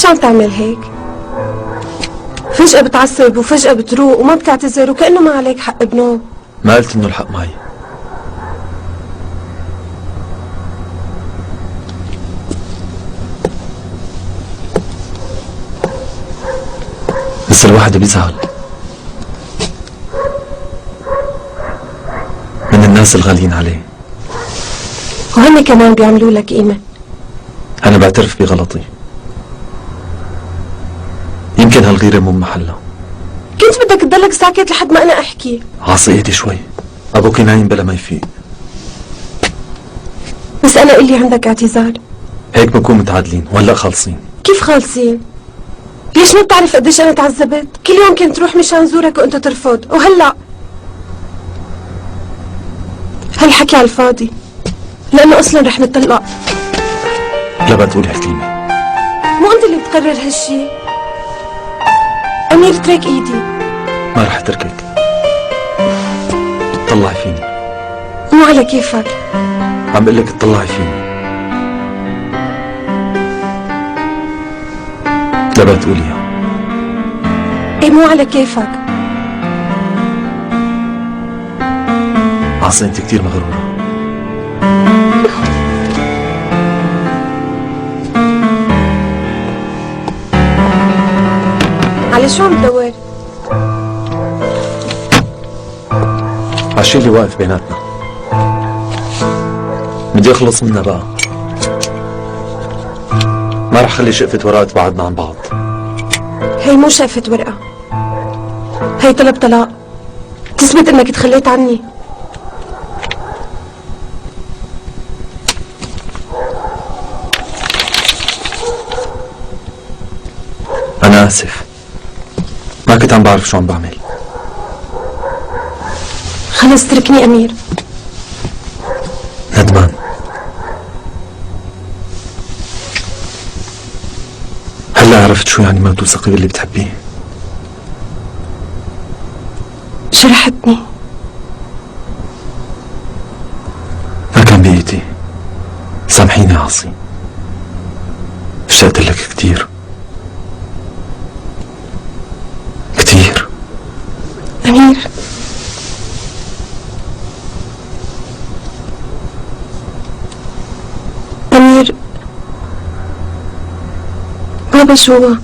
ليش عم تعمل هيك؟ فجأة بتعصب وفجأة بتروق وما بتعتذر وكأنه ما عليك حق ابنه. ما قلت انه الحق معي. بس الواحد بيزعل من الناس الغاليين عليه، وهن كمان بيعملوا لك قيمة. أنا بعترف بغلطي، يمكن هالغيرة مو بمحلها. كنت بدك تضلك ساكت لحد ما أنا أحكي. عاصي ايدي شوي، أبوك نايم بلا ما يفيق. بس أنا قلي عندك اعتذار. هيك بنكون متعادلين ولا خالصين؟ كيف خالصين؟ ليش ما بتعرف قديش أنا تعذبت؟ كل يوم كنت روح مشان زورك وأنت ترفض، وهلأ هالحكي على الفاضي، لأنه أصلا رح نتطلق. لا بقى تقولي هالكلمة. مو أنت اللي بتقرر هالشي. أمير اترك إيدي. ما رح اتركك. اطلعي فيني. مو على كيفك. عم بقول لك اطلعي فيني. لا بقى تقوليها. إيه مو على كيفك. عاصي انت كتير مغرورة. على شو عم تدور؟ عالشي اللي واقف بيناتنا. بدي اخلص منها بقى. ما رح خلي شقفة ورقة تبعدنا عن بعض. هي مو شقفة ورقة، هي طلب طلاق تثبت انك تخليت عني. أنا آسف، ما كنت عم بعرف شو عم بعمل. خلص اتركني أمير. ندمان. هلا عرفت شو يعني ما توثقي باللي بتحبيه. جرحتني. ما كان بإيدي. سامحيني عاصي، اشتقت لك كتير كتير. أمير، أمير، بابا جوا.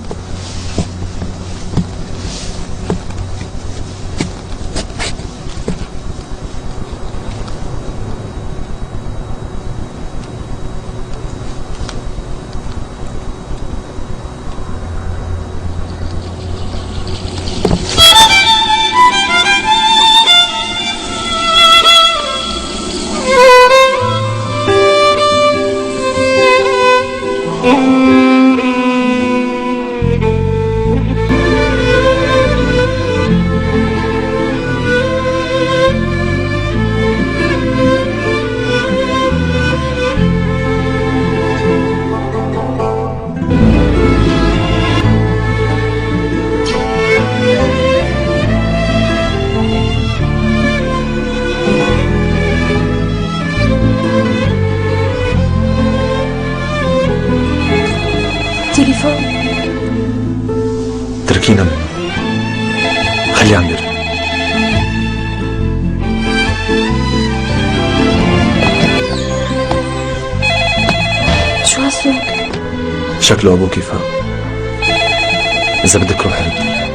تليفون. تركينا منه، خليه عم يرن. شو هالصوت؟ شكله أبوك فاق. إذا بدك روحي ردي.